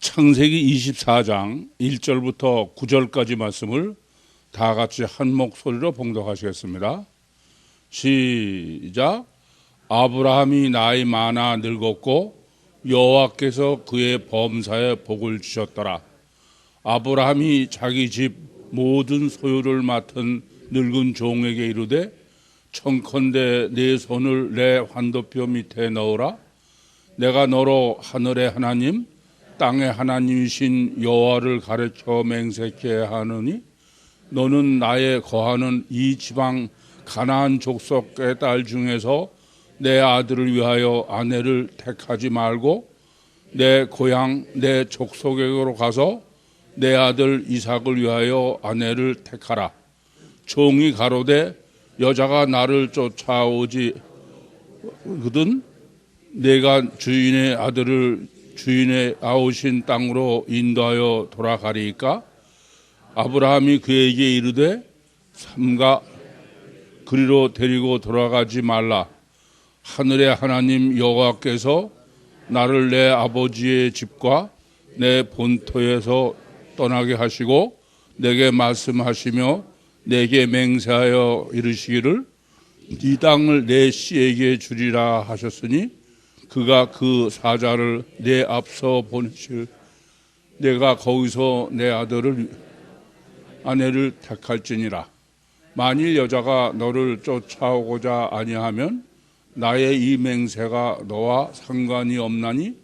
창세기 24장 1절부터 9절까지 말씀을 다 같이 한 목소리로 봉독하시겠습니다. 시작. 아브라함이 나이 많아 늙었고 여호와께서 그의 범사에 복을 주셨더라. 아브라함이 자기 집 모든 소유를 맡은 늙은 종에게 이르되 청컨대 내 손을 내 환도표 밑에 넣으라. 내가 너로 하늘의 하나님 땅의 하나님이신 여호와를 가르쳐 맹세케 하느니 너는 나의 거하는 이 지방 가나안 족속의 딸 중에서 내 아들을 위하여 아내를 택하지 말고 내 고향 내 족속에게로 가서 내 아들 이삭을 위하여 아내를 택하라. 종이 가로되 여자가 나를 쫓아오지 거든 내가 주인의 아들을 주인의 아우신 땅으로 인도하여 돌아가리이까? 아브라함이 그에게 이르되 삼가 그리로 데리고 돌아가지 말라. 하늘의 하나님 여호와께서 나를 내 아버지의 집과 내 본토에서 떠나게 하시고 내게 말씀하시며 내게 맹세하여 이르시기를 이 땅을 내 씨에게 주리라 하셨으니 그가 그 사자를 내 앞서 보내실 내가 거기서 내 아내를 택할지니라. 만일 여자가 너를 쫓아오고자 아니하면 나의 이 맹세가 너와 상관이 없나니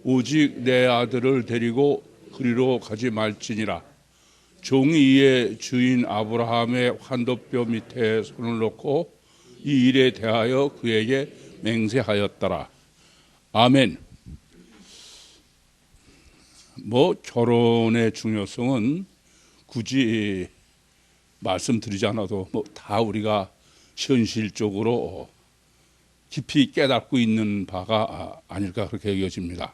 오직 내 아들을 데리고 그리로 가지 말지니라. 종이 이에 주인 아브라함의 환도뼈 밑에 손을 놓고 이 일에 대하여 그에게 맹세하였더라. 아멘. 결혼의 중요성은 굳이 말씀드리지 않아도 다 우리가 현실적으로 깊이 깨닫고 있는 바가 아닐까 그렇게 여겨집니다.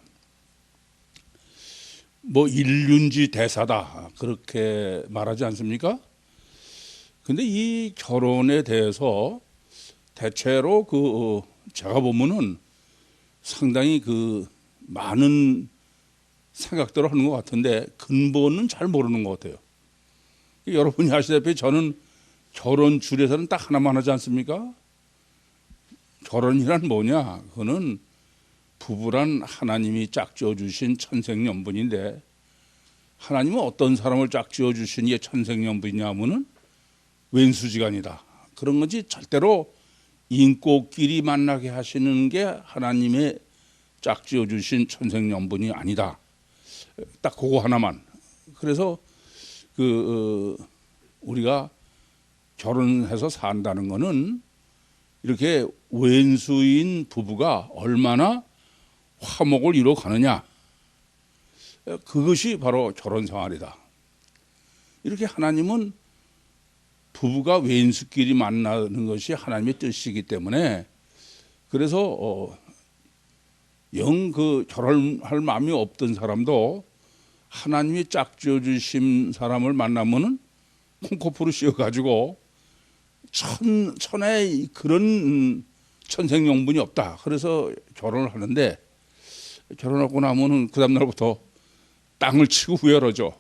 일륜지 대사다 그렇게 말하지 않습니까? 근데 이 결혼에 대해서 대체로 제가 보면은 상당히 많은 생각들을 하는 것 같은데 근본은 잘 모르는 것 같아요. 여러분이 아시다시피 저는 결혼 줄에서는 딱 하나만 하지 않습니까? 결혼이란 뭐냐? 그거는 부부란 하나님이 짝지어 주신 천생연분인데 하나님은 어떤 사람을 짝지어 주신 게 천생연분이냐 하면은 왼수지간이다. 그런 건지 절대로 인꼬끼리 만나게 하시는 게 하나님의 짝지어 주신 천생연분이 아니다. 딱 그거 하나만. 그래서 우리가 결혼해서 산다는 거는 이렇게 왼수인 부부가 얼마나 화목을 이루어 가느냐. 그것이 바로 결혼 생활이다. 이렇게 하나님은 부부가 왼수끼리 만나는 것이 하나님의 뜻이기 때문에 그래서 영 결혼할 마음이 없던 사람도 하나님이 짝지어 주신 사람을 만나면은 콩코프로 씌워가지고 천에 그런 천생연분이 없다. 그래서 결혼을 하는데 결혼하고 나면은 그 다음날부터 땅을 치고 후회하죠.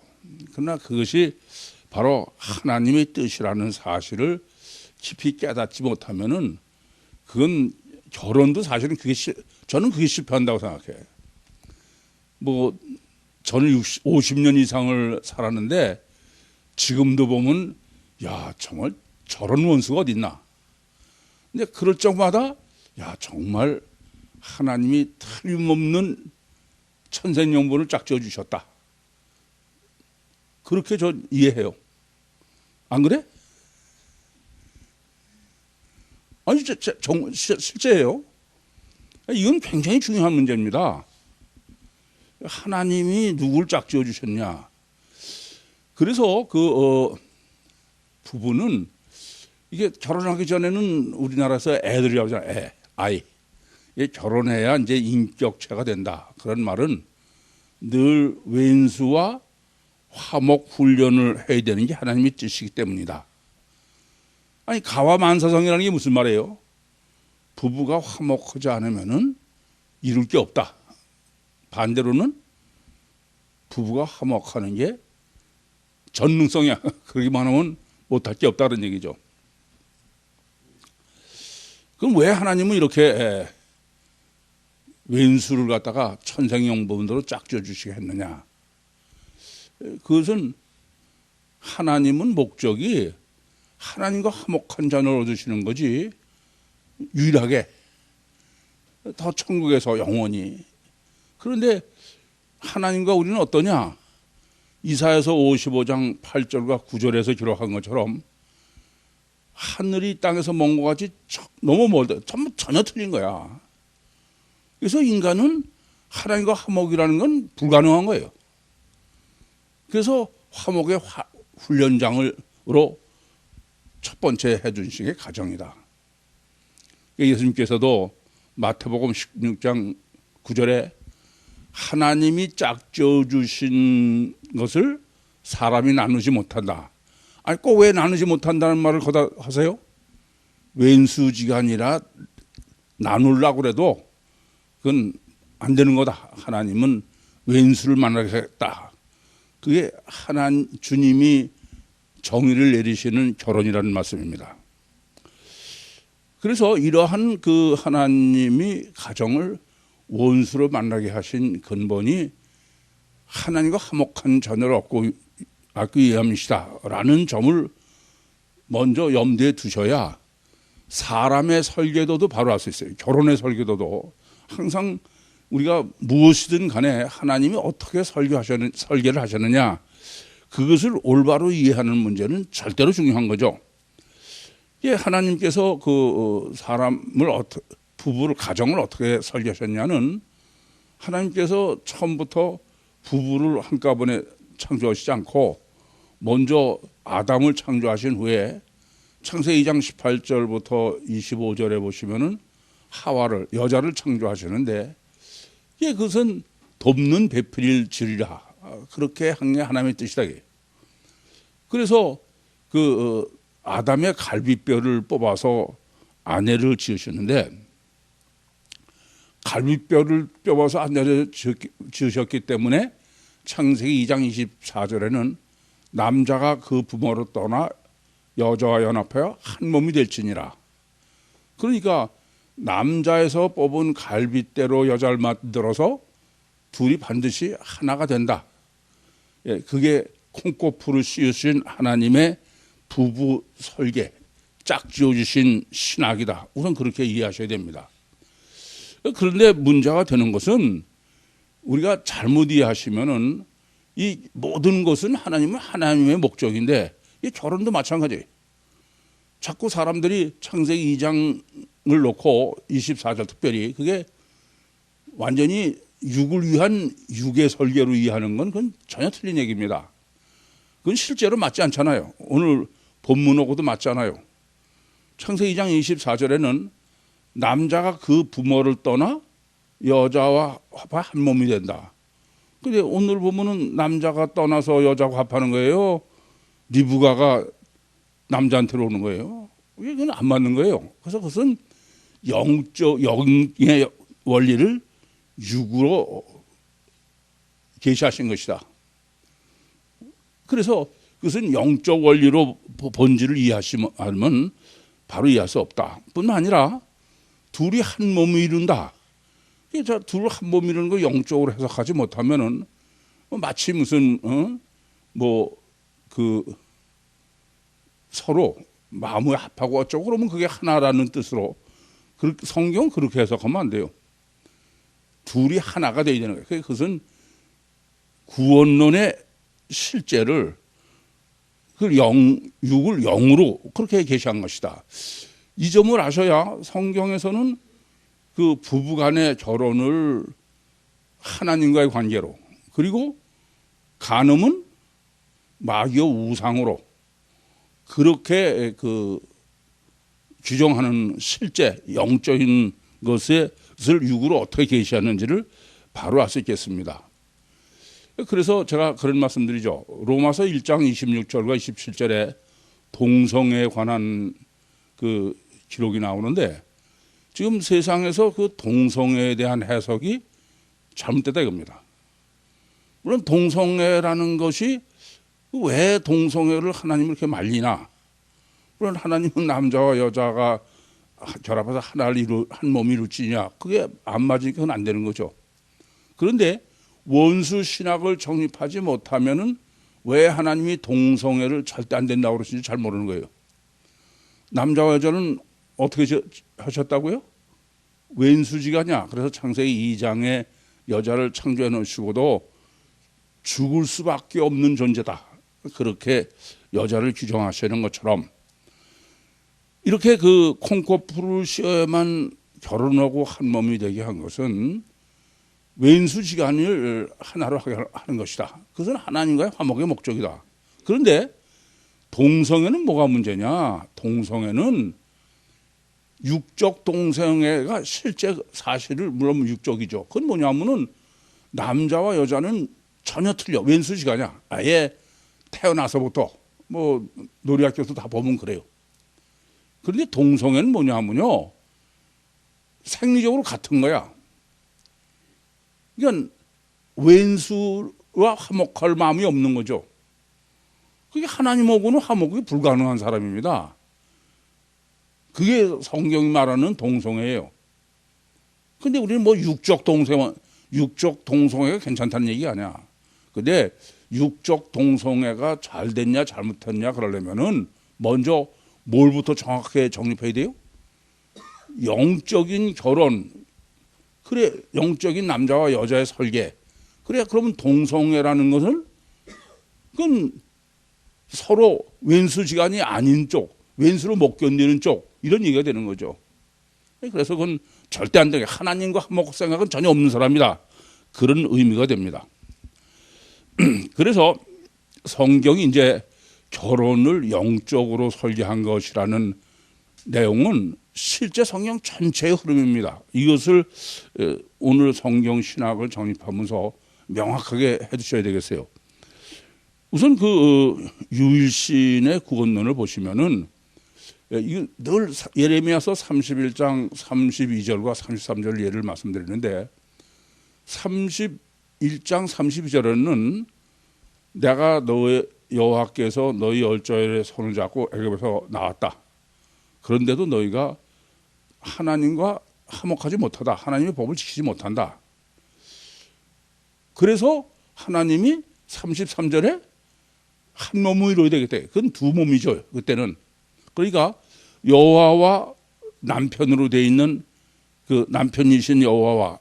그러나 그것이 바로 하나님의 뜻이라는 사실을 깊이 깨닫지 못하면은 그건 결혼도 사실은 저는 그게 실패한다고 생각해요. 저는 50년 이상을 살았는데 지금도 보면 정말 저런 원수가 어디 있나. 근데 그럴 적마다 정말 하나님이 틀림없는 천생연분을 짝지어 주셨다. 그렇게 저 이해해요. 안 그래? 아니 실제예요. 이건 굉장히 중요한 문제입니다. 하나님이 누굴 짝지어 주셨냐. 그래서 부부는 이게 결혼하기 전에는 우리나라에서 애들이라고 하잖아요. 아이. 결혼해야 이제 인격체가 된다. 그런 말은 늘 왼수와 화목 훈련을 해야 되는 게 하나님의 뜻이기 때문이다. 아니 가와만사성이라는 게 무슨 말이에요? 부부가 화목하지 않으면은 이룰 게 없다. 반대로는 부부가 화목하는 게 전능성이야. 그러기만 하면 못할 게 없다는 얘기죠. 그럼 왜 하나님은 이렇게 왼수를 갖다가 천생연분으로 짝지어 주시게 했느냐? 그것은 하나님은 목적이 하나님과 화목한 자녀를 얻으시는 거지, 유일하게 더 천국에서 영원히. 그런데 하나님과 우리는 어떠냐? 이사야서 55장 8절과 9절에서 기록한 것처럼 하늘이 땅에서 먼 것 같이 너무 멀다. 전혀 틀린 거야. 그래서 인간은 하나님과 화목이라는 건 불가능한 거예요. 그래서 화목의 훈련장으로 첫 번째 해주신 게 가정이다. 예수님께서도 마태복음 16장 9절에 하나님이 짝지어 주신 것을 사람이 나누지 못한다. 아니, 꼭 왜 나누지 못한다는 말을 거다 하세요? 왼수지간이라 나누려고 그래도 그건 안 되는 거다. 하나님은 왼수를 만나겠다. 그게 주님이 정의를 내리시는 결혼이라는 말씀입니다. 그래서 이러한 그 하나님이 가정을 원수로 만나게 하신 근본이 하나님과 화목한 자녀를 얻기 위함이시다라는 점을 먼저 염두에 두셔야 사람의 설계도도 바로 알 수 있어요. 결혼의 설계도도 항상 우리가 무엇이든 간에 하나님이 어떻게 설계를 하셨느냐, 그것을 올바로 이해하는 문제는 절대로 중요한 거죠. 하나님께서 그 부부를, 가정을 어떻게 설계하셨냐는, 하나님께서 처음부터 부부를 한꺼번에 창조하시지 않고 먼저 아담을 창조하신 후에 창세기 2장 18절부터 25절에 보시면은 하와를, 여자를 창조하시는데, 그것은 돕는 배필일 지리라, 그렇게 한 게 하나님의 뜻이다. 그래서 그 아담의 갈비뼈를 뽑아서 아내를 지으셨는데, 갈비뼈를 뽑아서 아내를 지으셨기 때문에 창세기 2장 24절에는 남자가 그 부모를 떠나 여자와 연합하여 한 몸이 될지니라. 그러니까 남자에서 뽑은 갈빗대로 여자를 만들어서 둘이 반드시 하나가 된다. 그게 콩고프를 씌우신 하나님의 부부 설계, 짝지어 주신 신학이다. 우선 그렇게 이해하셔야 됩니다. 그런데 문제가 되는 것은, 우리가 잘못 이해하시면은 이 모든 것은 하나님의 목적인데, 이 결혼도 마찬가지예요. 자꾸 사람들이 창세기 2장을 놓고 24절 특별히 그게 완전히 육을 위한 육의 설계로 이해하는 건 그건 전혀 틀린 얘기입니다. 그건 실제로 맞지 않잖아요. 오늘 본문하고도 맞잖아요. 창세기 2장 24절에는 남자가 그 부모를 떠나 여자와 합하 한 몸이 된다. 근데 오늘 보면은 남자가 떠나서 여자와 합하는 거예요? 리브가가 남자한테로 오는 거예요? 이건 안 맞는 거예요. 그래서 그것은 영의 원리를 육으로 계시하신 것이다. 그래서 그것은 영적 원리로 본질을 이해하시면 바로 이해할 수 없다. 뿐만 아니라 둘이 한 몸을 이룬다. 둘 한 몸 이루는 거 영적으로 해석하지 못하면은 마치 무슨 서로 마음을 합하고 어쩌고 그러면 그게 하나라는 뜻으로, 성경 그렇게 해석하면 안 돼요. 둘이 하나가 되어야 되는 거예요. 그것은 구원론의 실제를 육을 영으로 그렇게 계시한 것이다. 이 점을 아셔야 성경에서는 그 부부간의 결혼을 하나님과의 관계로, 그리고 간음은 마귀의 우상으로 그렇게 규정하는 실제 영적인 것을 육으로 어떻게 계시하는지를 바로 알 수 있겠습니다. 그래서 제가 그런 말씀드리죠. 로마서 1장 26절과 27절에 동성애에 관한 그 기록이 나오는데, 지금 세상에서 그 동성애에 대한 해석이 잘못됐다 이겁니다. 물론 동성애라는 것이 왜 동성애를 하나님을 이렇게 말리나? 물론 하나님은 남자와 여자가 결합해서 한 몸이 이루지냐? 그게 안 맞으니까 그건 안 되는 거죠. 그런데 원수 신학을 정립하지 못하면은 왜 하나님이 동성애를 절대 안 된다고 그러시는지 잘 모르는 거예요. 남자와 여자는 어떻게 하셨다고요? 왼수지가냐? 그래서 창세기 2장에 여자를 창조해 놓으시고도 죽을 수밖에 없는 존재다. 그렇게 여자를 규정하시는 것처럼 이렇게 그 콩코풀을 씌어야만 결혼하고 한 몸이 되게 한 것은 왼수지간을 하나로 하는 것이다. 그것은 하나님과의 화목의 목적이다. 그런데 동성애는 뭐가 문제냐? 동성애는 육적 동성애가 실제 사실을 물론 육적이죠. 그건 뭐냐면은 남자와 여자는 전혀 틀려. 왼수지간이야. 아예 태어나서부터 뭐 놀이학교에서 다 보면 그래요. 그런데 동성애는 뭐냐면요, 생리적으로 같은 거야. 그러니까 왼수와 화목할 마음이 없는 거죠. 그게 하나님하고는 화목이 불가능한 사람입니다. 그게 성경이 말하는 동성애예요. 근데 우리는 뭐 육적 동성애가 괜찮다는 얘기 아니야. 근데 육적 동성애가 잘 됐냐 잘못했냐 그러려면은 먼저 뭘부터 정확하게 정립해야 돼요? 영적인 결혼, 그래 영적인 남자와 여자의 설계. 그래 그러면 동성애라는 것은 그건 서로 왼수지간이 아닌 쪽, 왼수로 못 견디는 쪽 이런 얘기가 되는 거죠. 그래서 그건 절대 안 되게 하나님과 화목 생각은 전혀 없는 사람이다. 그런 의미가 됩니다. 그래서 성경이 이제 결혼을 영적으로 설계한 것이라는 내용은 실제 성경 전체의 흐름입니다. 이것을 오늘 성경 신학을 정립하면서 명확하게 해두셔야 되겠어요. 우선 그 유일신의 구원론을 보시면은 늘 예레미야서 31장 32절과 33절 예를 말씀드리는데 31장 32절에는 내가 너의 여호와께서 너희 열조의 손을 잡고 애굽에서 나왔다. 그런데도 너희가 하나님과 화목하지 못하다. 하나님의 법을 지키지 못한다. 그래서 하나님이 33절에 한 몸을 이루어야 되겠다. 그건 두 몸이죠. 그때는. 그러니까 여호와와 남편으로 되어 있는 그 남편이신 여호와와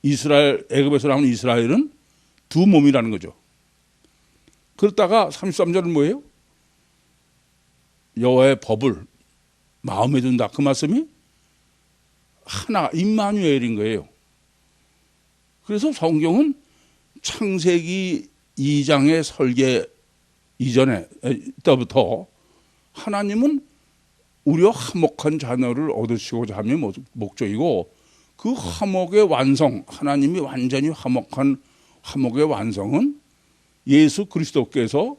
이스라엘, 애굽에서 나온 이스라엘은 두 몸이라는 거죠. 그러다가 33절은 뭐예요? 여호와의 법을 마음에 둔다. 그 말씀이 하나, 임마누엘인 거예요. 그래서 성경은 창세기 2장의 설계 이전에 때부터 하나님은 우리와 화목한 자녀를 얻으시고자 함이 목적이고 그 화목의 완성, 하나님이 완전히 화목한 화목의 완성은 예수 그리스도께서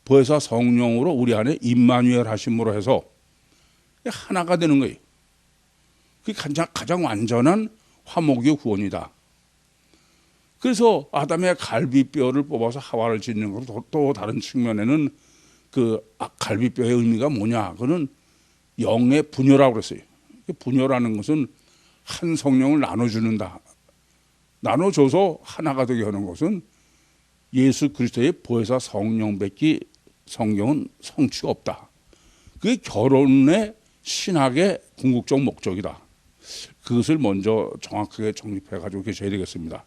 보혜사 성령으로 우리 안에 임마누엘 하심으로 해서 하나가 되는 거예요. 그게 가장 완전한 화목의 구원이다. 그래서 아담의 갈비뼈를 뽑아서 하와를 짓는 것도 또 다른 측면에는 그 갈비뼈의 의미가 뭐냐? 그거는 영의 분열이라고 그랬어요. 분열하는 것은 한 성령을 나눠주는다. 나눠줘서 하나가 되게 하는 것은 예수 그리스도의 보혜사 성령밖에 성경은 성취가 없다. 그게 결혼의 신학의 궁극적 목적이다. 그것을 먼저 정확하게 정립해 가지고 계셔야 되겠습니다.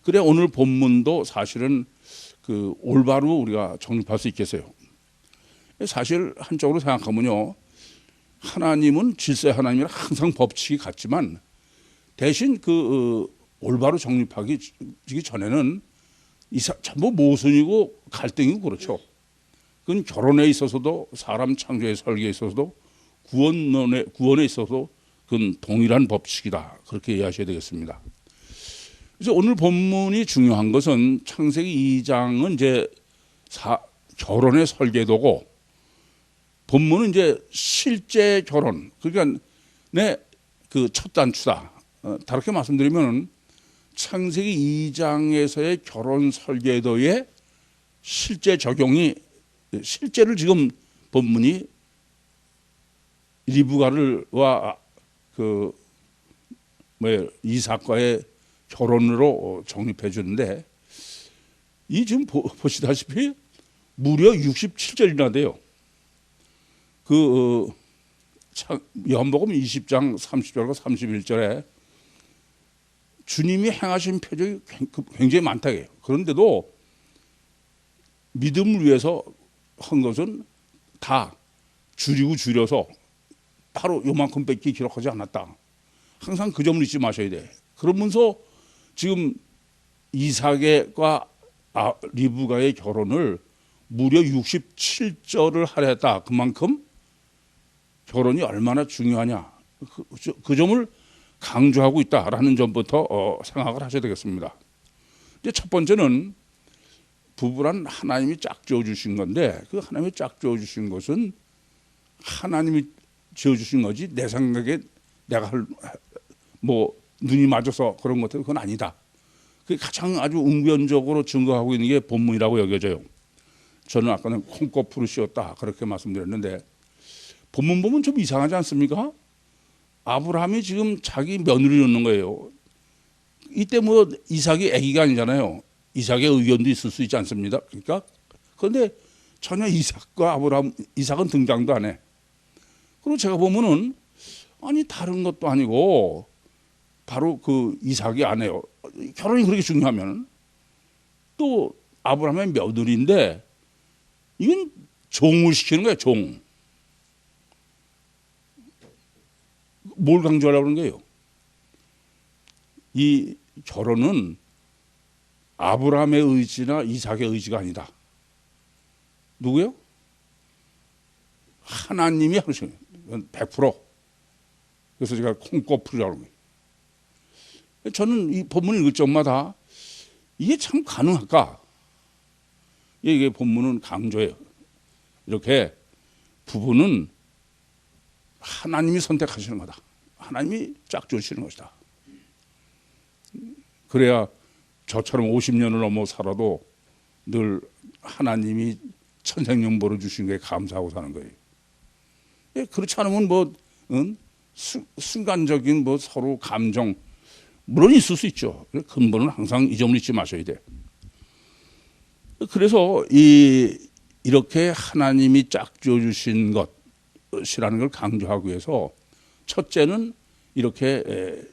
그래 오늘 본문도 사실은 그 올바로 우리가 정립할 수 있겠어요. 사실 한쪽으로 생각하면요, 하나님은 질서의 하나님이라 항상 법칙이 같지만 대신 그 올바로 정립하기 전에는 전부 모순이고 갈등이고 그렇죠. 그건 결혼에 있어서도 사람 창조의 설계에 있어서도 구원에 있어서도 그건 동일한 법칙이다. 그렇게 이해하셔야 되겠습니다. 그래서 오늘 본문이 중요한 것은 창세기 2장은 이제 결혼의 설계도고 본문은 이제 실제 결혼, 그러니까 내 그 첫 단추다. 다르게 말씀드리면 창세기 2장에서의 결혼 설계도의 실제 적용이 실제를 지금 본문이 리브가를와 그 이삭과의 결혼으로 정립해 주는데 이 지금 보시다시피 무려 67절이나 돼요. 그 요한복음 20장 30절과 31절에 주님이 행하신 표적이 굉장히 많다 해요. 그런데도 믿음을 위해서 한 것은 다 줄여서 바로 요만큼밖에 기록하지 않았다. 항상 그 점을 잊지 마셔야 돼. 그러면서 지금 이삭과 리브가의 결혼을 무려 67절을 할애했다. 그만큼 결혼이 얼마나 중요하냐. 그 점을 강조하고 있다라는 점부터 생각을 하셔야 되겠습니다. 이제 첫 번째는 부부란 하나님이 짝 지어주신 건데 그 하나님이 짝 지어주신 것은 하나님이 지어주신 거지 내 생각에 내가 눈이 맞아서 그런 것들 그건 아니다. 그게 가장 아주 웅변적으로 증거하고 있는 게 본문이라고 여겨져요. 저는 아까는 콩코풀을 씌웠다 그렇게 말씀드렸는데 본문 보면 좀 이상하지 않습니까? 아브라함이 지금 자기 며느리 놓는 거예요. 이때 이삭이 아기가 아니잖아요. 이삭의 의견도 있을 수 있지 않습니다. 그러니까 그런데 전혀 이삭은 등장도 안 해. 그리고 제가 보면은 아니 다른 것도 아니고 바로 그 이삭이 안 해요. 결혼이 그렇게 중요하면 또 아브라함의 며느리인데 이건 종을 시키는 거예요. 종. 뭘 강조하려고 그러는 거예요? 이 결혼은 아브라함의 의지나 이삭의 의지가 아니다. 누구요? 하나님이 하시는 거예요. 100%. 그래서 제가 콩코풀이라고 하는 거예요. 저는 이 본문을 읽을 적마다 이게 참 가능할까? 이게 본문은 강조해요. 이렇게 부부는 하나님이 선택하시는 거다. 하나님이 짝주시는 것이다. 그래야 저처럼 50년을 넘어 살아도 늘 하나님이 천생연보를 주신 게 감사하고 사는 거예요. 그렇지 않으면 순간적인 서로 감정 물론 있을 수 있죠. 근본은 항상 이 점을 잊지 마셔야 돼. 그래서 이렇게 하나님이 짝지어 주신 것이라는 걸 강조하기 위해서 첫째는 이렇게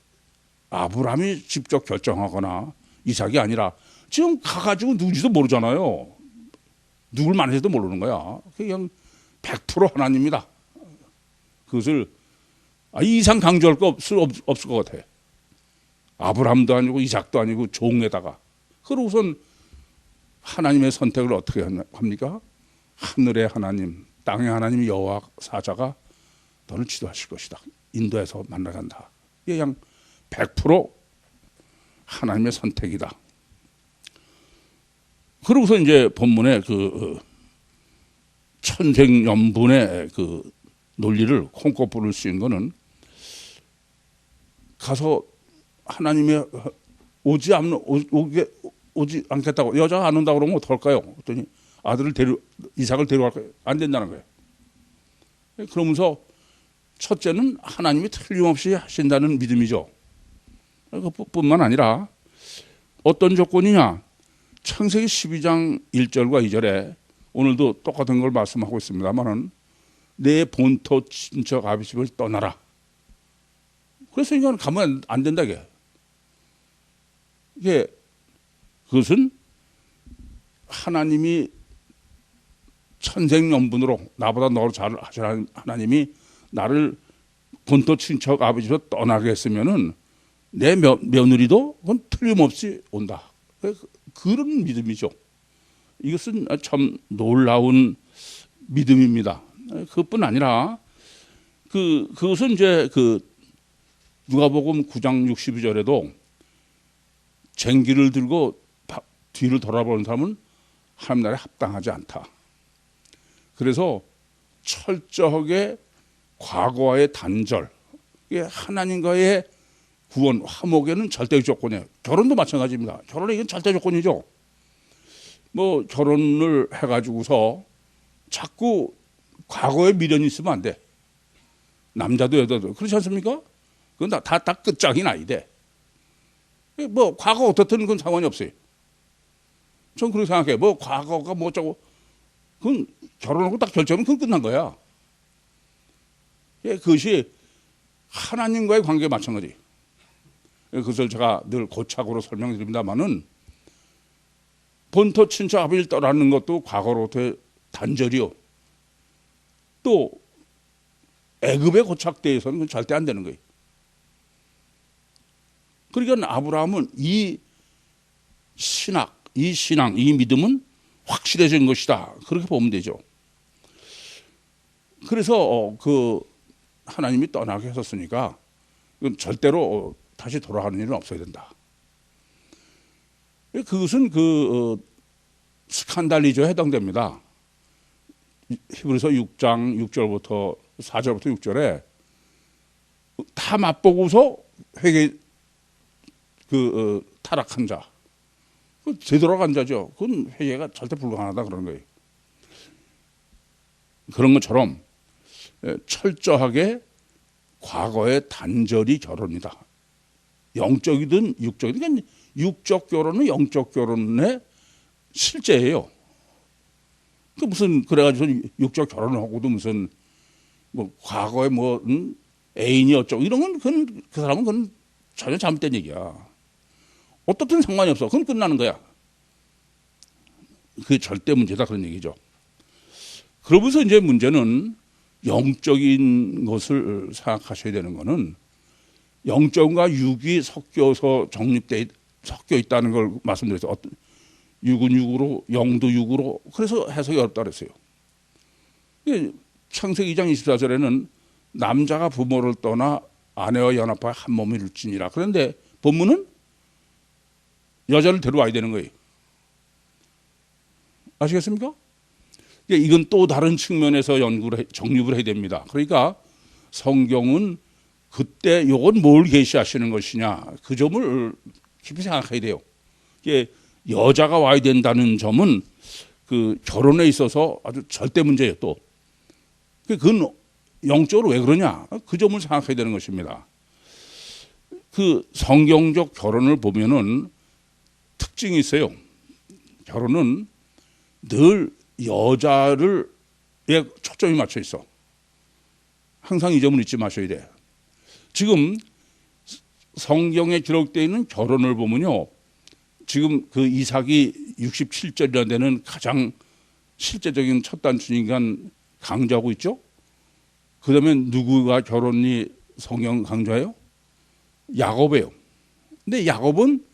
아브라함이 직접 결정하거나 이삭이 아니라 지금 가가지고 누군지도 모르잖아요. 누굴 만나서도 모르는 거야. 그냥 100% 하나님이다. 그것을 이 이상 강조할 거 없을 것 같아. 아브라함도 아니고 이삭도 아니고 종에다가. 그러고선 하나님의 선택을 어떻게 합니까? 하늘의 하나님, 땅의 하나님 여호와 사자가 너를 지도하실 것이다. 인도에서 만나간다. 이게 그냥 100% 하나님의 선택이다. 그러고서 이제 본문에 그 천생연분의 그 논리를 콩코풀을 쓰인 거는 가서 하나님의 오지 않겠다고 여자가 안 온다고 그러면 어떡할까요? 그랬더니 이삭을 데려갈까요? 안 된다는 거예요. 그러면서 첫째는 하나님이 틀림없이 하신다는 믿음이죠. 그뿐만 아니라 어떤 조건이냐? 창세기 12장 1절과 2절에 오늘도 똑같은 걸 말씀하고 있습니다만은 내 본토 친척 아비집을 떠나라. 그래서 이건 가면 안 된다 이게 그것은 하나님이 천생연분으로 나보다 너를 잘 하시는 하나님이 나를 본토 친척 아버지로 떠나게 했으면은 내 며느리도 그건 틀림없이 온다. 그런 믿음이죠. 이것은 참 놀라운 믿음입니다. 그것뿐 아니라 그것은 이제 누가복음 9장 62절에도 쟁기를 들고 뒤를 돌아보는 사람은 하나님 나라에 합당하지 않다. 그래서 철저하게 과거와의 단절, 하나님과의 구원, 화목에는 절대 조건이에요. 결혼도 마찬가지입니다. 결혼은 이건 절대 조건이죠. 뭐 결혼을 해가지고서 자꾸 과거에 미련이 있으면 안 돼. 남자도 여자도 그렇지 않습니까? 그건 다 끝장이 나야 돼. 뭐 과거 어떻든 그건 상관이 없어요. 전 그렇게 생각해요. 뭐 과거가 뭐 어쩌고 그건 결혼하고 딱 결정하면 그건 끝난 거야. 그것이 하나님과의 관계에 마찬가지. 그것을 제가 늘 고착으로 설명드립니다만은 본토 친척 아비를 떠나는 것도 과거로부터의 단절이요. 또 애굽의 고착대에서는 그건 절대 안 되는 거예요. 그러니까 아브라함은 이 신학, 이 신앙, 이 믿음은 확실해진 것이다. 그렇게 보면 되죠. 그래서 그 하나님이 떠나게 하셨으니까 절대로 다시 돌아가는 일은 없어야 된다. 그것은 스칸달리조에 해당됩니다. 히브리서 6장 6절부터 4절부터 6절에 다 맛보고서 회개 타락한 자, 되돌아간 자죠. 그건 회개가 절대 불가능하다 그런 거예요. 그런 것처럼 철저하게 과거의 단절이 결혼이다. 영적이든 육적이든, 그러니까 육적 결혼은 영적 결혼의 실제예요. 그 무슨 그래가지고 육적 결혼을 하고도 무슨 뭐 과거에 뭐 애인이 어쩌고 이런 건 그건 그 사람은 그건 전혀 잘못된 얘기야. 어떻든 상관이 없어. 그건 끝나는 거야. 그게 절대 문제다 그런 얘기죠. 그러면서 이제 문제는 영적인 것을 생각하셔야 되는 거는 영적과 육이 섞여 있다는 걸 말씀드렸어요. 어떤 육은 육으로, 영도 육으로. 그래서 해석이 어렵다 그랬어요. 창세기 2장 24절에는 남자가 부모를 떠나 아내와 연합하여 한 몸이 일지니라. 그런데 본문은 여자를 데려와야 되는 거예요. 아시겠습니까? 이건 또 다른 측면에서 정립을 해야 됩니다. 그러니까 성경은 그때 이건 뭘 계시하시는 것이냐 그 점을 깊이 생각해야 돼요. 여자가 와야 된다는 점은 그 결혼에 있어서 아주 절대 문제예요. 또 그건 영적으로 왜 그러냐 그 점을 생각해야 되는 것입니다. 그 성경적 결혼을 보면은 특징이 있어요. 결혼은 늘 여자를 초점이 맞춰 있어. 항상 이 점을 잊지 마셔야 돼. 지금 성경에 기록되어 있는 결혼을 보면요. 지금 그 이삭이 67절이나 되는 가장 실제적인 첫 단추니까 강조하고 있죠. 그 다음에 누구가 결혼이 성경 강조해요? 야곱이에요. 근데 야곱은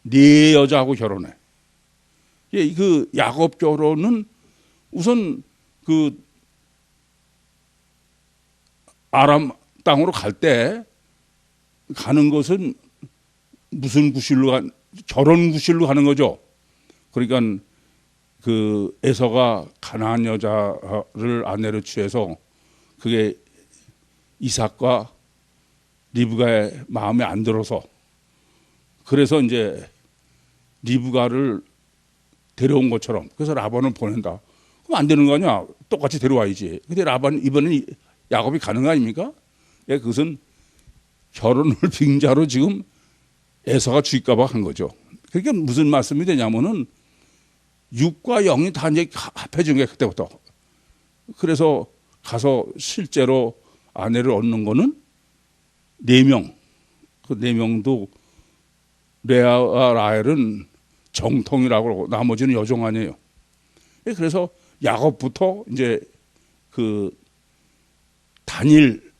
네 여자하고 결혼해. 그 야곱 결혼은 우선 그 아람 땅으로 갈 때 가는 것은 무슨 구실로 결혼 구실로 가는 거죠. 그러니까 그 에서가 가나안 여자를 아내로 취해서 그게 이삭과 리브가의 마음에 안 들어서 그래서 이제 리브가를 데려온 것처럼 그래서 라반을 보낸다. 그럼 안 되는 거 아니야? 똑같이 데려와야지. 근데 라반 이번에는 야곱이 가는 거 아닙니까? 그것은 결혼을 빙자로 지금 에서가 죽일까봐 한 거죠. 그러니까 무슨 말씀이 되냐면은 육과 영이 다 이제 합해진 게 그때부터. 그래서 가서 실제로 아내를 얻는 거는 4명. 그 4명도 레아와 라헬은 정통이라고 그러고 나머지는 여종 아니에요. 그래서 야곱부터 이제 그 단일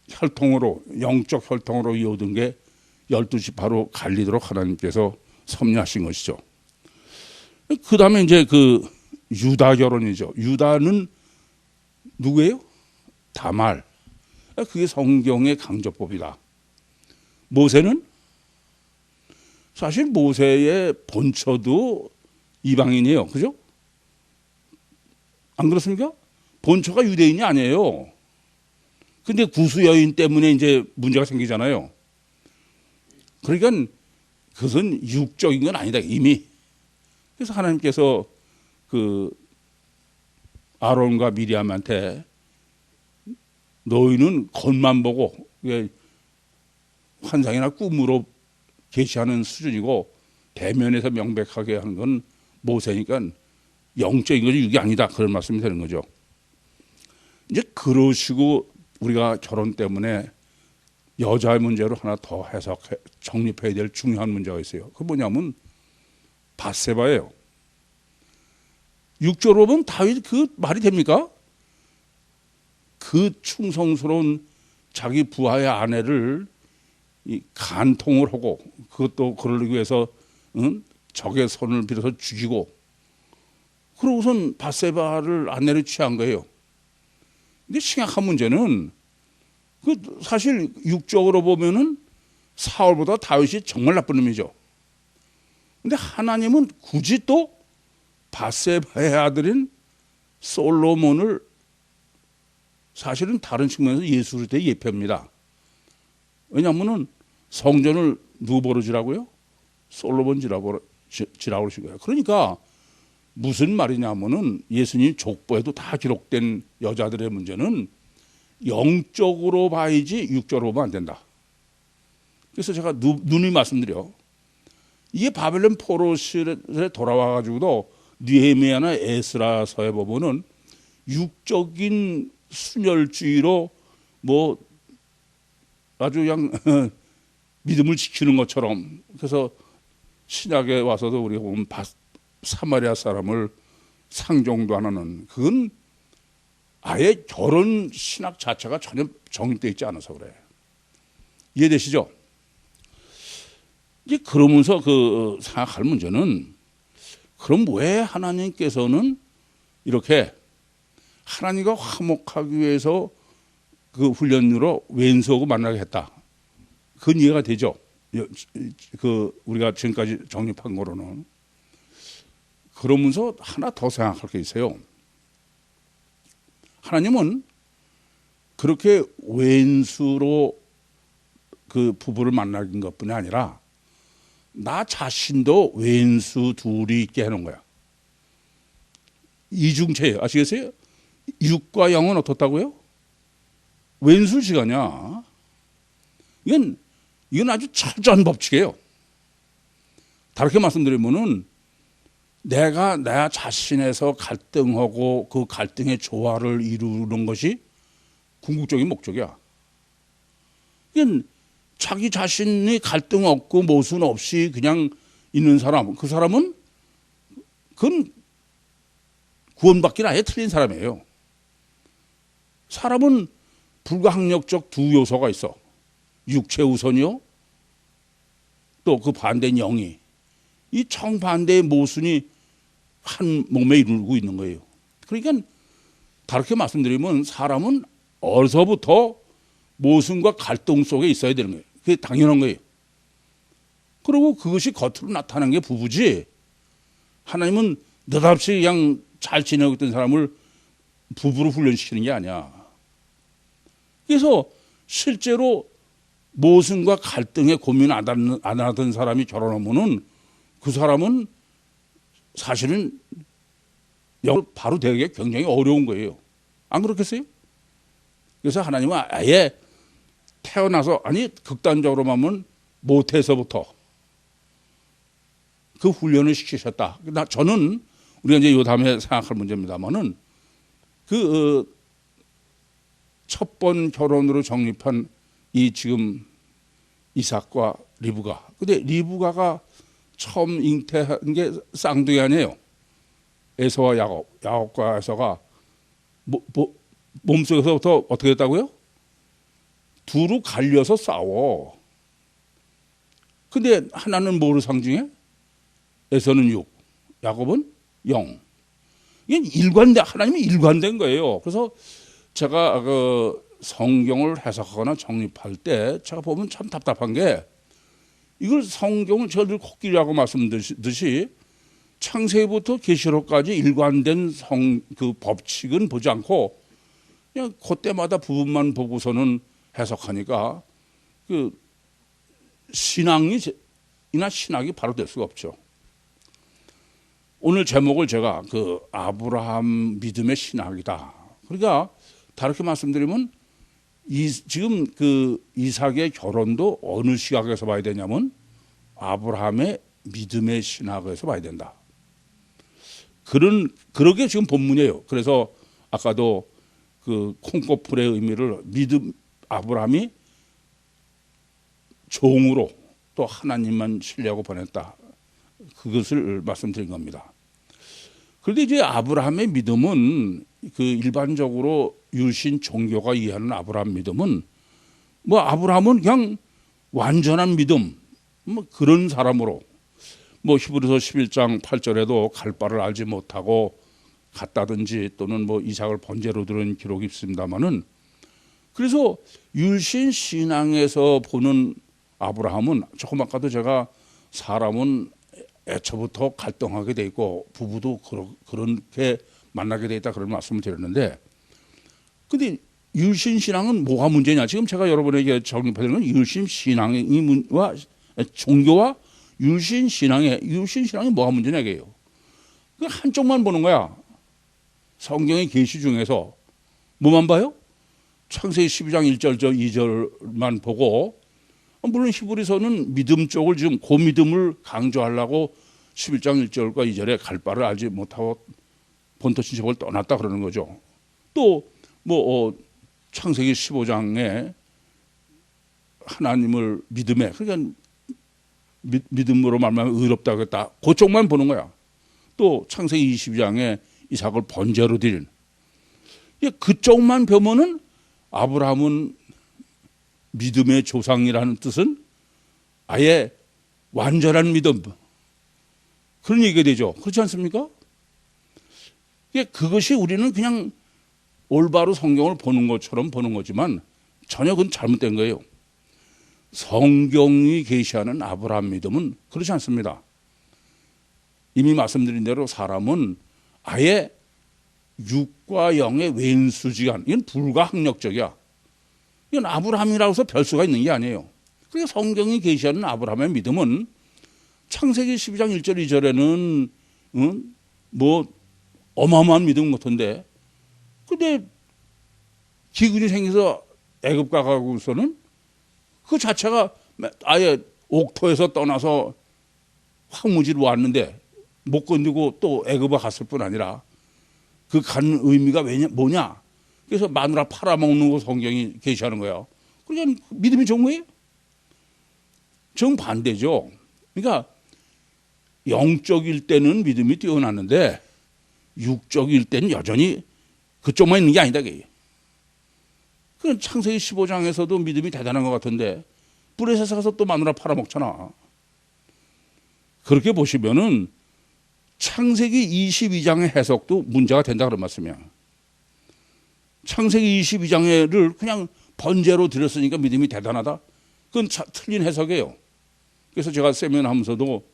혈통으로 영적 혈통으로 이어든 게 12지파로 갈리도록 하나님께서 섭리하신 것이죠. 그 다음에 이제 그 유다 결혼이죠. 유다는 누구예요? 다말. 그게 성경의 강조법이다. 모세는 사실 모세의 본처도 이방인이에요. 그죠? 안 그렇습니까? 본처가 유대인이 아니에요. 근데 구수 여인 때문에 이제 문제가 생기잖아요. 그러니까 그것은 육적인 건 아니다 이미. 그래서 하나님께서 그 아론과 미리암한테 너희는 겉만 보고 환상이나 꿈으로 계시하는 수준이고 대면에서 명백하게 하는 건 모세니까 영적인 것이 육이 아니다 그런 말씀이 되는 거죠. 이제 그러시고 우리가 결혼 때문에 여자의 문제로 하나 더 해석해 정립해야 될 중요한 문제가 있어요. 그 뭐냐면 밧세바예요. 육조로 보면 다윗 그 말이 됩니까? 그 충성스러운 자기 부하의 아내를 간통을 하고 그것도 그러기 위해서 적의 손을 빌어서 죽이고 그러고선 밧세바를 아내를 취한 거예요. 근데 심각한 문제는 그 사실 육적으로 보면은 사울보다 다윗이 정말 나쁜 놈이죠. 근데 하나님은 굳이 또 밧세바의 아들인 솔로몬을 사실은 다른 측면에서 예수 그리스도의 예표입니다. 왜냐하면은 성전을 누구 버려지라고요? 솔로몬 지라고 그러신 거예요. 그러니까 무슨 말이냐면은 예수님 족보에도 다 기록된 여자들의 문제는 영적으로 봐야지 육적으로 보면 안 된다. 그래서 제가 누누이 말씀드려. 이게 바벨론 포로시에 돌아와가지고도 느헤미야나 에스라서에 보면은 육적인 순혈주의로 뭐 아주 그냥 믿음을 지키는 것처럼 그래서 신약에 와서도 우리가 보면 사마리아 사람을 상종도 안 하는 그건 아예 결혼 신학 자체가 전혀 정립되어 있지 않아서 그래. 이해되시죠? 이제 그러면서 그 생각할 문제는 그럼 왜 하나님께서는 이렇게 하나님과 화목하기 위해서 그 훈련으로 왼수하고 만나게 했다. 그건 이해가 되죠. 그 우리가 지금까지 정립한 거로는. 그러면서 하나 더 생각할 게 있어요. 하나님은 그렇게 왼수로 그 부부를 만나는 것뿐이 아니라 나 자신도 왼수 둘이 있게 해놓은 거야. 이중체예요. 아시겠어요? 육과 영은 어떻다고요? 왼수시가냐? 이건 아주 철저한 법칙이에요. 다르게 말씀드리면은 내가 나 자신에서 갈등하고 그 갈등의 조화를 이루는 것이 궁극적인 목적이야. 이건 자기 자신이 갈등 없고 모순 없이 그냥 있는 사람, 그 사람은 그건 구원받기는 아예 틀린 사람이에요. 사람은 불가항력적 두 요소가 있어. 육체 우선이요. 또 그 반대인 영이. 이 정반대의 모순이 한 몸에 이루고 있는 거예요. 그러니까 다르게 말씀드리면 사람은 어려서부터 모순과 갈등 속에 있어야 되는 거예요. 그게 당연한 거예요. 그리고 그것이 겉으로 나타나는 게 부부지. 하나님은 느닷없이 그냥 잘 지내고 있던 사람을 부부로 훈련시키는 게 아니야. 그래서 실제로 모순과 갈등에 고민 안 하던 사람이 결혼하면은 그 사람은 사실은 바로 되기 굉장히 어려운 거예요. 안 그렇겠어요? 그래서 하나님은 아예 태어나서 아니 극단적으로 하면 모태에서부터 그 훈련을 시키셨다. 저는 우리가 이제 요 다음에 생각할 문제입니다만은 그 첫 번 결혼으로 정립한 이 지금 이삭과 리브가. 근데 리브가가 처음 잉태한 게 쌍둥이 아니에요. 에서와 야곱. 야곱과 에서가 몸속에서부터 어떻게 됐다고요? 두루 갈려서 싸워. 근데 하나는 뭐를 상징해? 에서는 6, 야곱은 0. 이게 하나님이 일관된 거예요. 그래서 제가 그 성경을 해석하거나 정립할 때 제가 보면 참 답답한 게 이걸 성경을 제가 늘 코끼리라고 말씀드렸듯이 창세기부터 계시록까지 일관된 그 법칙은 보지 않고 그냥 그때마다 부분만 보고서는 해석하니까 그 신앙이나 신학이 바로 될 수가 없죠. 오늘 제목을 제가 그 아브라함 믿음의 신학이다. 그러니까 다르게 말씀드리면 지금 그 이삭의 결혼도 어느 시각에서 봐야 되냐면 아브라함의 믿음의 신학에서 봐야 된다. 그러게 지금 본문이에요. 그래서 아까도 그 콩고풀의 의미를 아브라함이 종으로 또 하나님만 신뢰하고 보냈다. 그것을 말씀드린 겁니다. 그런데 이제 아브라함의 믿음은 그 일반적으로 유신 종교가 이해하는 아브라함 믿음은 뭐 아브라함은 그냥 완전한 믿음 뭐 그런 사람으로 뭐 히브리서 11장 8절에도 갈 바를 알지 못하고 갔다든지 또는 뭐 이삭을 번제로 들은 기록이 있습니다만은 그래서 율신 신앙에서 보는 아브라함은 조금 아까도 제가 사람은 애초부터 갈등하게 돼 있고 부부도 그렇게 만나게 돼 있다 그런 말씀을 드렸는데 근데 율신 신앙은 뭐가 문제냐 지금 제가 여러분에게 정립하는 건 율신 신앙과 종교와 율신 신앙이 뭐가 문제냐 이게요. 그 한쪽만 보는 거야. 성경의 계시 중에서 뭐만 봐요? 창세기 12장 1절 2절만 보고 물론 히브리서는 믿음 쪽을 지금 그 믿음을 강조하려고 11장 1절과 2절에 갈 바를 알지 못하고 본토 친척을 떠났다 그러는 거죠. 또 뭐 창세기 15장에 하나님을 믿음에 그러니까 믿음으로 말하면 의롭다고 했다. 그쪽만 보는 거야. 또 창세기 22장에 이삭을 번제로 드린 그쪽만 보면은 아브라함은 믿음의 조상이라는 뜻은 아예 완전한 믿음 그런 얘기가 되죠. 그렇지 않습니까? 그것이 우리는 그냥 올바로 성경을 보는 것처럼 보는 거지만 전혀 그건 잘못된 거예요. 성경이 계시하는 아브라함 믿음은 그렇지 않습니다. 이미 말씀드린 대로 사람은 아예 육과 영의 왼수지간 이건 불가항력적이야. 이건 아브라함이라고 해서 별 수가 있는 게 아니에요. 그러니까 성경이 계시하는 아브라함의 믿음은 창세기 12장 1절 2절에는 뭐 어마어마한 믿음 같은데 근데 기근이 생겨서 애굽 가고서는 그 자체가 아예 옥토에서 떠나서 황무지로 왔는데 못 건드고 또 애굽에 갔을 뿐 아니라 그 간 의미가 뭐냐? 그래서 마누라 팔아먹는 거 성경이 계시하는 거예요. 그러니까 믿음이 좋은 거예요? 정반대죠. 그러니까 영적일 때는 믿음이 뛰어나는데 육적일 때는 여전히 그쪽만 있는 게 아니다. 그 창세기 15장에서도 믿음이 대단한 것 같은데 브레셋에 가서 또 마누라 팔아먹잖아. 그렇게 보시면은 창세기 22장의 해석도 문제가 된다 그런 말씀이야. 창세기 22장을 그냥 번제로 드렸으니까 믿음이 대단하다. 그건 틀린 해석이에요. 그래서 제가 세미나 하면서도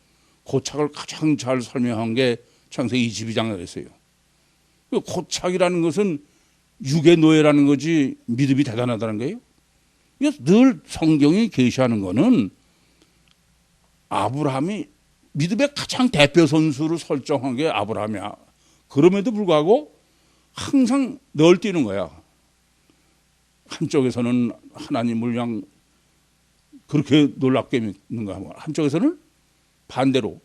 고착을 가장 잘 설명한 게 창세기 22장이었어요. 고착이라는 것은 육의 노예라는 거지 믿음이 대단하다는 거예요. 그래서 늘 성경이 계시하는 거는 아브라함이 믿음의 가장 대표 선수로 설정한 게 아브라함이야. 그럼에도 불구하고 항상 널뛰는 거야. 한쪽에서는 하나님을 그냥 그렇게 놀랍게 믿는 거야. 한쪽에서는 반대로.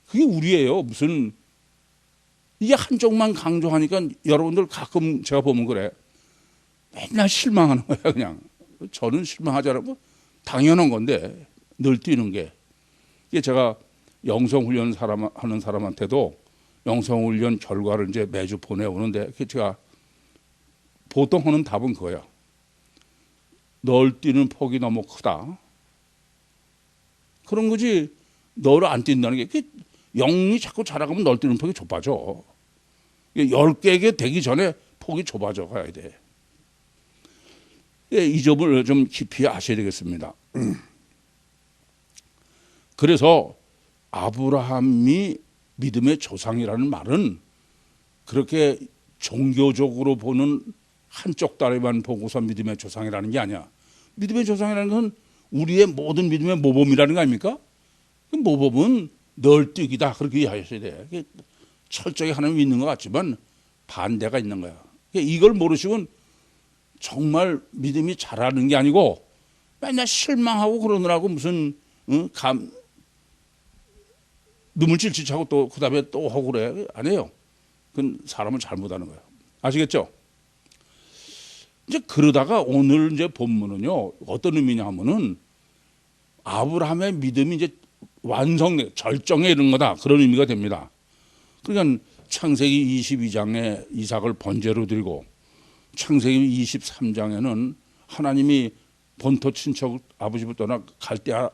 그게 우리예요. 무슨 이게 한쪽만 강조하니까 여러분들 가끔 제가 보면 그래. 맨날 실망하는 거야 그냥. 저는 실망하지 않고 당연한 건데 늘 뛰는 게. 이게 제가 영성훈련 하는 사람한테도 영성훈련 결과를 이제 매주 보내오는데 제가 보통 하는 답은 그거야. 널 뛰는 폭이 너무 크다. 그런 거지 너를 안 뛴다는 게 영이 자꾸 자라가면 널 뛰는 폭이 좁아져. 10개가 되기 전에 폭이 좁아져 가야 돼. 이 점을 좀 깊이 아셔야 되겠습니다. 그래서 아브라함이 믿음의 조상이라는 말은 그렇게 종교적으로 보는 한쪽 다리만 보고서 믿음의 조상이라는 게 아니야. 믿음의 조상이라는 건 우리의 모든 믿음의 모범이라는 거 아닙니까? 그 모범은 널뛰기다 그렇게 이해하셔야 돼. 철저히 하나님 믿는 것 같지만 반대가 있는 거야. 이걸 모르시면 정말 믿음이 자라는 게 아니고 맨날 실망하고 그러느라고 무슨 눈물 찔찔 차고 또 그 다음에 또 하고 그래. 안 해요. 그건 사람을 잘못하는 거예요. 아시겠죠? 이제 그러다가 오늘 이제 본문은요 어떤 의미냐 하면은 아브라함의 믿음이 이제 완성돼 절정에 이른 거다 그런 의미가 됩니다. 그러니까 창세기 22장에 이삭을 번제로 드리고 창세기 23장에는 하나님이 본토 친척 아버지부터 떠나 갈대아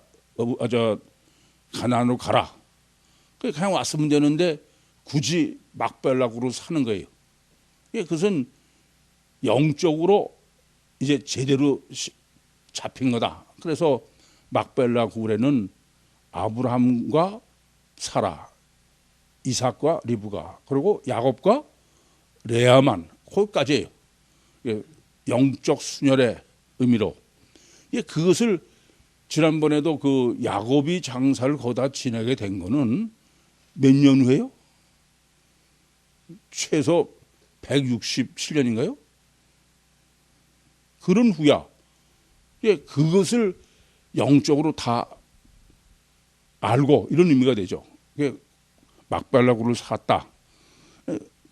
가나안으로 가라. 그냥 왔으면 되는데 굳이 막벨락으로 사는 거예요. 그것은 영적으로 이제 제대로 잡힌 거다. 그래서 막벨라 구레는 아브라함과 사라, 이삭과 리브가 그리고 야곱과 레아만 거기까지예요. 영적 순혈의 의미로. 그것을 지난번에도 그 야곱이 장사를 거다 지내게 된 거는 몇 년 후에요? 최소 167년인가요? 그런 후야. 그것을 영적으로 다 알고 이런 의미가 되죠. 막발라구를 샀다.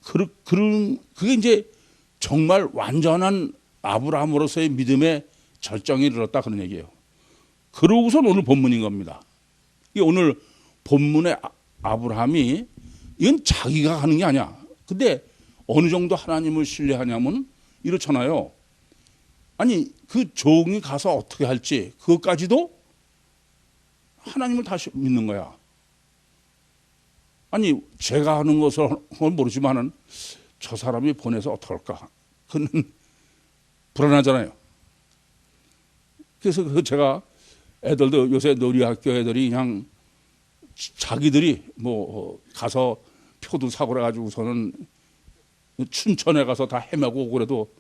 그게 이제 정말 완전한 아브라함으로서의 믿음의 절정에 이르렀다 그런 얘기예요. 그러고서 오늘 본문인 겁니다. 오늘 본문의 아브라함이 이건 자기가 하는 게 아니야. 근데 어느 정도 하나님을 신뢰하냐면 이렇잖아요. 아니 그 종이 가서 어떻게 할지 그것까지도 하나님을 다시 믿는 거야. 아니 제가 하는 것을 모르지만은 저 사람이 보내서 어떡할까? 그는 불안하잖아요. 그래서 제가 애들도 요새 놀이학교 애들이 그냥 자기들이 뭐 가서 표도 사고 그래가지고서는 춘천에 가서 다 헤매고 그래도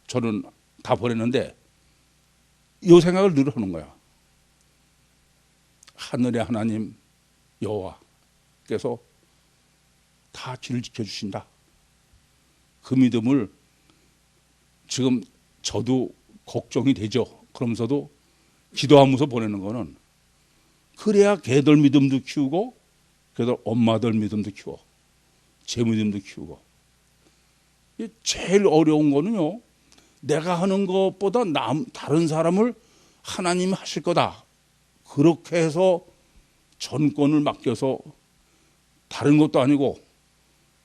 저는 다 보냈는데 이 생각을 늘 하는 거야. 하늘의 하나님 여호와께서 다 길을 지켜주신다. 그 믿음을 지금 저도 걱정이 되죠. 그러면서도 기도하면서 보내는 거는 그래야 걔들 믿음도 키우고 걔들 엄마들 믿음도 키워 제 믿음도 키우고. 제일 어려운 거는요 내가 하는 것보다 다른 사람을 하나님이 하실 거다 그렇게 해서 전권을 맡겨서 다른 것도 아니고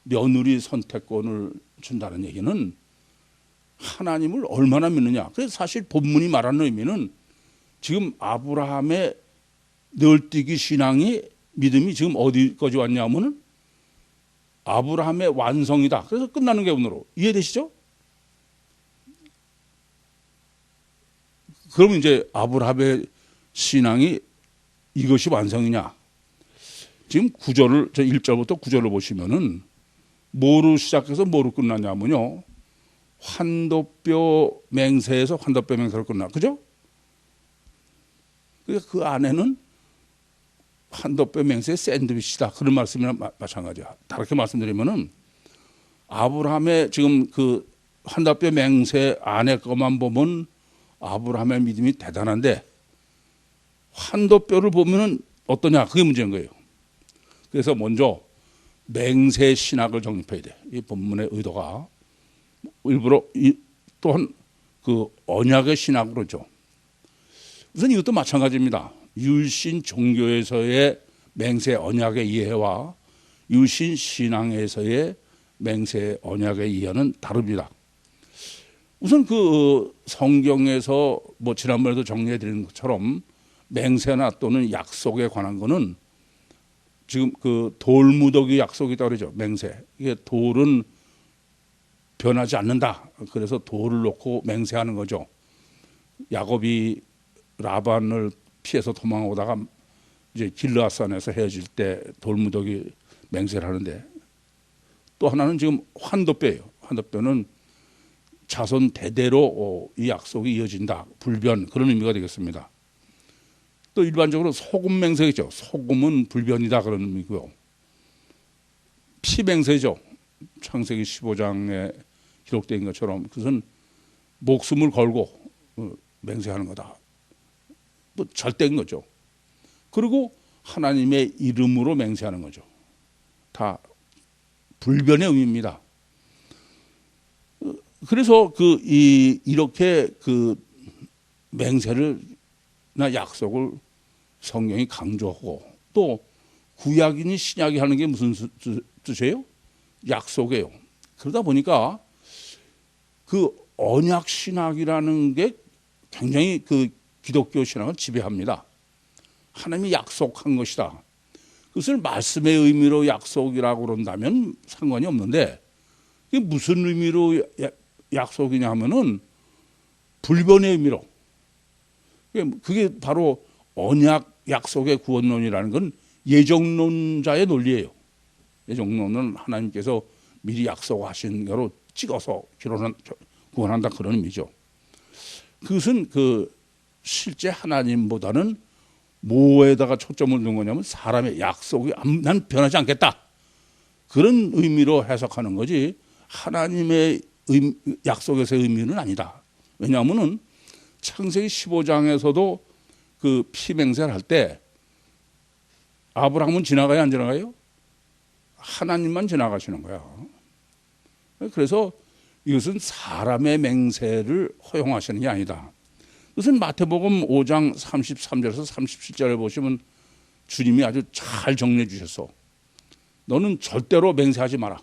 며느리 선택권을 준다는 얘기는 하나님을 얼마나 믿느냐. 그래서 사실 본문이 말하는 의미는 지금 아브라함의 널뛰기 신앙이 믿음이 지금 어디까지 왔냐면은 아브라함의 완성이다. 그래서 끝나는 게 오늘로 이해되시죠? 그럼 이제 아브라함의 신앙이 이것이 완성이냐? 지금 구절을 저 1절부터 9절을 보시면은 뭐로 시작해서 뭐로 끝나냐면요. 환도뼈 맹세에서 환도뼈 맹세로 끝나. 그죠? 그 안에는 환도뼈 맹세의 샌드위치다. 그런 말씀이랑 마찬가지야. 다르게 말씀드리면은 아브라함의 지금 그 환도뼈 맹세 안에 것만 보면 아브라함의 믿음이 대단한데 환도뼈를 보면은 어떠냐? 그게 문제인 거예요. 그래서 먼저 맹세 신학을 정립해야 돼. 이 본문의 의도가 일부러 또한 그 언약의 신학으로죠. 우선 이것도 마찬가지입니다. 율신 종교에서의 맹세 언약의 이해와 율신 신앙에서의 맹세 언약의 이해는 다릅니다. 우선 그 성경에서 뭐 지난번에도 정리해 드린 것처럼 맹세나 또는 약속에 관한 거는 지금 그 돌무더기 약속이 있다고 그러죠. 맹세. 이게 돌은 변하지 않는다. 그래서 돌을 놓고 맹세하는 거죠. 야곱이 라반을 피해서 도망오다가 이제 길르앗산에서 헤어질 때 돌무더기 맹세를 하는데 또 하나는 지금 환도뼈예요. 환도뼈는 자손 대대로 이 약속이 이어진다. 불변 그런 의미가 되겠습니다. 또 일반적으로 소금 맹세죠. 소금은 불변이다 그런 의미고요. 피 맹세죠. 창세기 15장에 기록된 것처럼 그것은 목숨을 걸고 맹세하는 거다. 뭐 절대인 거죠. 그리고 하나님의 이름으로 맹세하는 거죠. 다 불변의 의미입니다. 그래서 이렇게 맹세를나 약속을 성경이 강조하고 또 구약이니 신약이 하는 게 무슨 뜻이에요? 약속이에요. 그러다 보니까 언약 신학이라는 게 굉장히 기독교 신학을 지배합니다. 하나님이 약속한 것이다. 그것을 말씀의 의미로 약속이라고 그런다면 상관이 없는데 이게 무슨 의미로 약속이냐 하면은 불변의 의미로. 그게 바로 언약 약속의 구원론이라는 건 예정론자의 논리예요. 예정론은 하나님께서 미리 약속하신 대로 찍어서 구원한다 그런 의미죠. 그것은 실제 하나님보다는 뭐에다가 초점을 둔 거냐면 사람의 약속이 난 변하지 않겠다. 그런 의미로 해석하는 거지 하나님의 약속에서의 의미는 아니다. 왜냐하면 창세기 15장에서도 피맹세를 할 때 아브라함은 지나가요 안 지나가요? 하나님만 지나가시는 거야. 그래서 이것은 사람의 맹세를 허용하시는 게 아니다. 그것은 마태복음 5장 33절에서 37절을 보시면 주님이 아주 잘 정리해 주셨어. 너는 절대로 맹세하지 마라.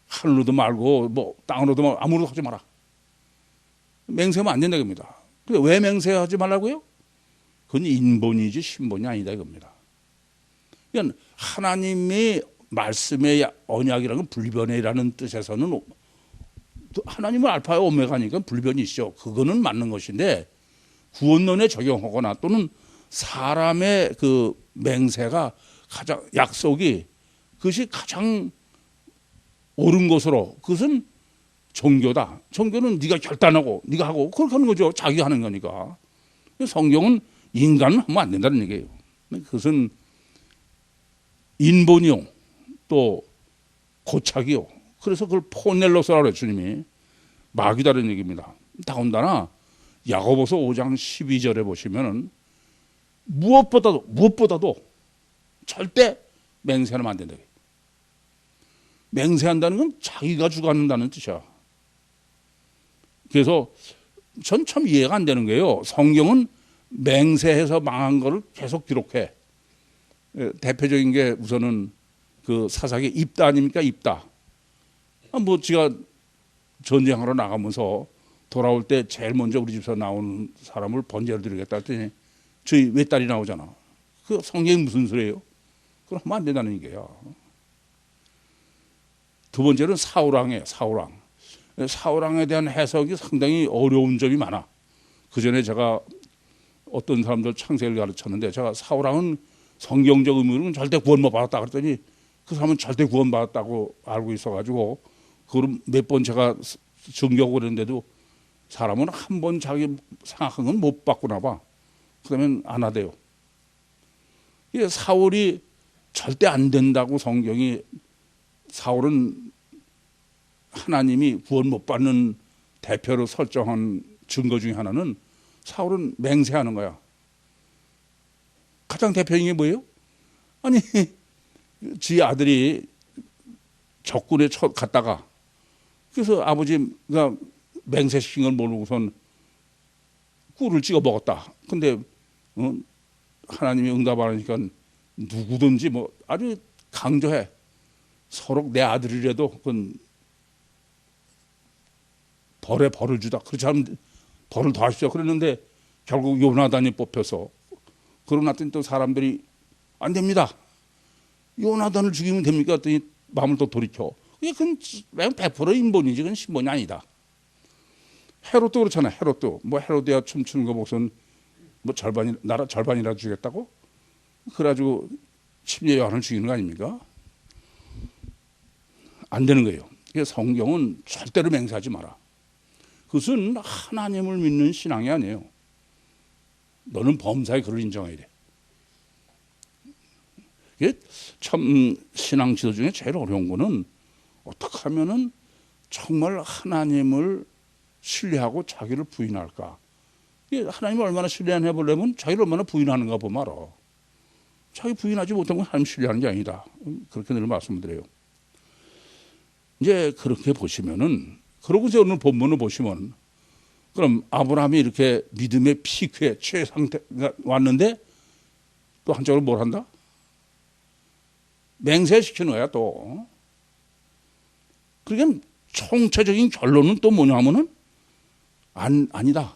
하늘로도 말고 뭐 땅으로도 말고 아무로도 하지 마라. 맹세하면 안 된다 이겁니다. 근데 왜 맹세하지 말라고요? 그건 인본이지 신본이 아니다 이겁니다. 그러니까 하나님의 말씀의 언약이라는 건 불변이라는 뜻에서는 하나님은 알파와 오메가니까 불변이 있죠. 그거는 맞는 것인데 구원론에 적용하거나 또는 사람의 맹세가 가장 약속이 그것이 가장 옳은 것으로 그것은 종교다. 종교는 네가 결단하고 네가 하고 그렇게 하는 거죠. 자기가 하는 거니까. 성경은 인간은 하면 안 된다는 얘기예요. 그것은 인본이요 또 고착이요. 그래서 그걸 포넬로서라고 그래요. 주님이 마귀다는 얘기입니다. 더군다나 야고보서 5장 12절에 보시면은 무엇보다도 절대 맹세하면 안 된다. 맹세한다는 건 자기가 주관한다는 뜻이야. 그래서 전 참 이해가 안 되는 거예요. 성경은 맹세해서 망한 거를 계속 기록해. 대표적인 게 우선은 사사기 입다 아닙니까? 입다. 뭐 제가 전쟁하러 나가면서 돌아올 때 제일 먼저 우리 집에서 나오는 사람을 번제를 드리겠다 했더니 저희 외딸이 나오잖아. 그 성경이 무슨 소리예요? 그럼 하면 안 된다는 얘기야. 두 번째는 사울왕이에요. 사울왕에 대한 해석이 상당히 어려운 점이 많아. 그 전에 제가 어떤 사람들 창세기를 가르쳤는데 제가 사울왕은 성경적 의미로는 절대 구원 못 받았다 그랬더니 그 사람은 절대 구원 받았다고 알고 있어가지고 그걸 몇 번 제가 증거하고 그랬는데도 사람은 한 번 자기 생각한 건 못 바꾸나 봐. 그러면 안 하대요. 이게 사울이 절대 안 된다고 성경이 사울은 하나님이 구원 못 받는 대표로 설정한 증거 중에 하나는 사울은 맹세하는 거야. 가장 대표적인 게 뭐예요? 아니 지 아들이 적군에 갔다가 그래서 아버지가 맹세시킨 걸 모르고선 꿀을 찍어 먹었다. 근데 하나님이 응답하니까 누구든지 뭐 아주 강조해. 서로 내 아들이라도 그건 벌에 벌을 주다. 그렇지 않으면 벌을 더 하십시오. 그랬는데 결국 요나단이 뽑혀서 그러고 났더니 또 사람들이 안 됩니다. 요나단을 죽이면 됩니까? 했더니 마음을 또 돌이켜. 그건 100% 인본이지. 그건 신본이 아니다. 헤롯도 그렇잖아. 헤롯도 뭐 헤로디아 춤추는 거 보고선 뭐 나라 절반이라도 주겠다고? 그래가지고 침례 요한을 죽이는 거 아닙니까? 안 되는 거예요. 그래서 성경은 절대로 맹세하지 마라. 그것은 하나님을 믿는 신앙이 아니에요. 너는 범사에 그를 인정해야 돼. 이게 참 신앙 지도 중에 제일 어려운 거는 어떻게 하면은 정말 하나님을 신뢰하고 자기를 부인할까. 하나님을 얼마나 신뢰해 보려면 자기를 얼마나 부인하는가 보면 알아. 자기 부인하지 못하면 하나님 신뢰하는 게 아니다. 그렇게 늘 말씀드려요. 이제 그렇게 보시면은, 그러고 이제 오늘 본문을 보시면, 그럼 아브라함이 이렇게 믿음의 피크에 최상태가 왔는데 또 한쪽으로 뭘 한다? 맹세시키는 거야 또. 그러니까 총체적인 결론은 또 뭐냐면은 아니다.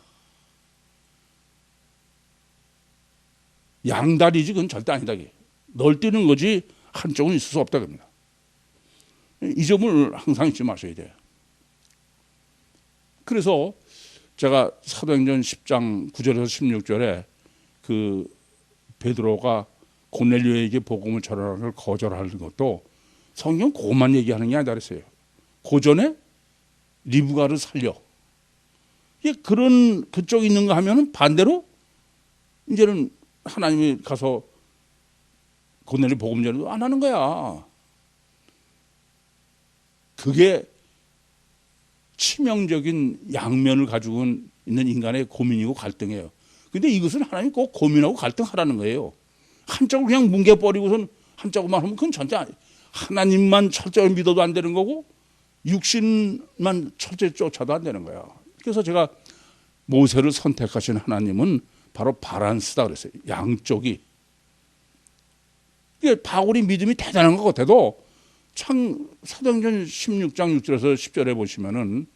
양다리지 그건 절대 아니다. 널뛰는 거지 한쪽은 있을 수 없다 겁니다. 이 점을 항상 잊지 마셔야 돼요. 그래서 제가 사도행전 10장 9절에서 16절에 그 베드로가 고넬료에게 복음을 전하는 걸 거절하는 것도 성경 그것만 얘기하는 게 아니라 그랬어요. 그 전에 리브가를 살려. 그런 그쪽 있는 거 하면은 반대로 이제는 하나님이 가서 고넬료 복음 전도 안 하는 거야. 그게 치명적인 양면을 가지고 있는 인간의 고민이고 갈등이에요. 근데 이것은 하나님이 꼭 고민하고 갈등하라는 거예요. 한쪽을 그냥 뭉개버리고선 한쪽만 하면 그건 전혀 하나님만 철저히 믿어도 안 되는 거고 육신만 철저히 쫓아도 안 되는 거야. 그래서 제가 모세를 선택하신 하나님은 바로 바란스다 그랬어요. 양쪽이. 이게 바울이 믿음이 대단한 것 같아도 참 사도행전 16장 6절에서 10절에 보시면은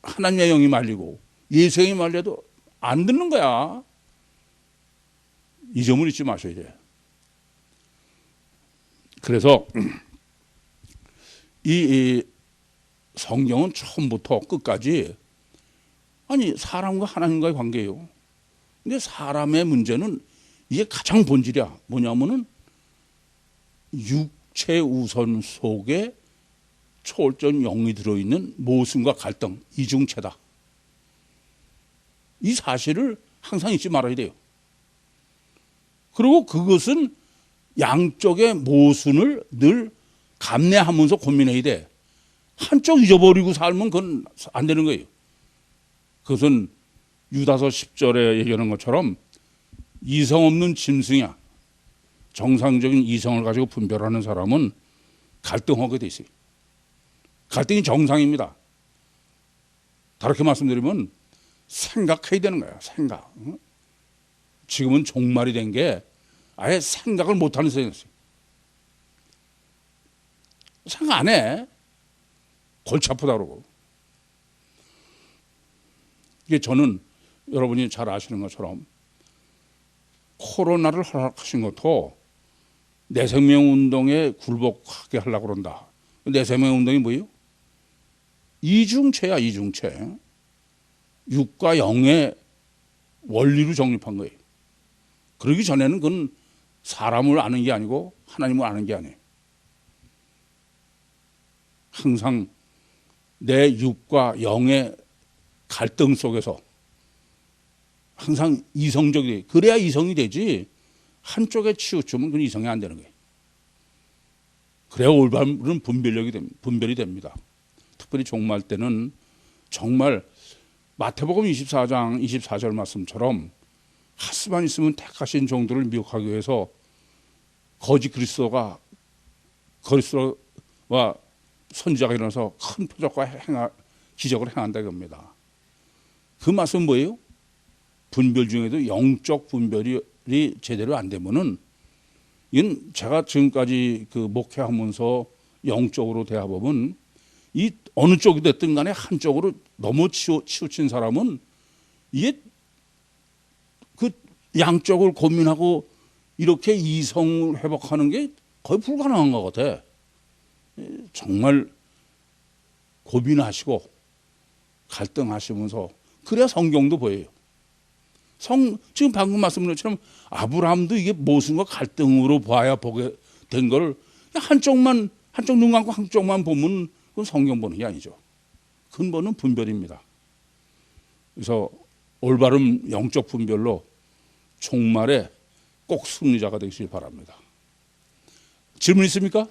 하나님의 영이 말리고 예수의 영이 말려도 안 듣는 거야. 이 점을 잊지 마셔야 돼요. 그래서 이 성경은 처음부터 끝까지 아니 사람과 하나님과의 관계예요. 근데 사람의 문제는 이게 가장 본질이야. 뭐냐면은 육체 우선 속에 초월적 영이 들어있는 모순과 갈등, 이중체다. 이 사실을 항상 잊지 말아야 돼요. 그리고 그것은 양쪽의 모순을 늘 감내하면서 고민해야 돼. 한쪽 잊어버리고 살면 그건 안 되는 거예요. 그것은 유다서 10절에 얘기하는 것처럼 이성 없는 짐승이야. 정상적인 이성을 가지고 분별하는 사람은 갈등하게 돼 있어요. 갈등이 정상입니다. 다르게 말씀드리면 생각해야 되는 거예요. 생각. 지금은 종말이 된 게 아예 생각을 못하는 세상이었어요. 생각 안 해. 골치 아프다 그러고. 이게 저는 여러분이 잘 아시는 것처럼 코로나를 허락하신 것도 내생명운동에 굴복하게 하려고 그런다. 내생명운동이 뭐예요? 이중체야, 이중체. 육과 영의 원리로 정립한 거예요. 그러기 전에는 그건 사람을 아는 게 아니고 하나님을 아는 게 아니에요. 항상 내 육과 영의 갈등 속에서 항상 이성적이 돼. 그래야 이성이 되지 한쪽에 치우치면 그건 이성이 안 되는 거예요. 그래야 올바른 분별이 됩니다. 특별히 종말 때는 정말 마태복음 24장 24절 말씀처럼 하스만 있으면 택하신 종들을 미혹하기 위해서 거짓 그리스도와 선지자가 일어나서 큰 표적과 기적을 행한다 겁니다. 그 말씀은 뭐예요? 분별 중에도 영적 분별이 제대로 안 되면은 이건 제가 지금까지 그 목회하면서 영적으로 대해보면 이 어느 쪽이 됐든 간에 한쪽으로 너무 치우친 사람은 이게 그 양쪽을 고민하고 이렇게 이성을 회복하는 게 거의 불가능한 것 같아. 정말 고민하시고 갈등하시면서 그래야 성경도 보여요. 지금 방금 말씀드린 것처럼 아브라함도 이게 모순과 갈등으로 봐야 보게 된 걸 한쪽 눈 감고 한쪽만 보면 그건 성경 보는 게 아니죠. 근본은 분별입니다. 그래서 올바른 영적 분별로 종말에 꼭 승리자가 되시길 바랍니다. 질문 있습니까?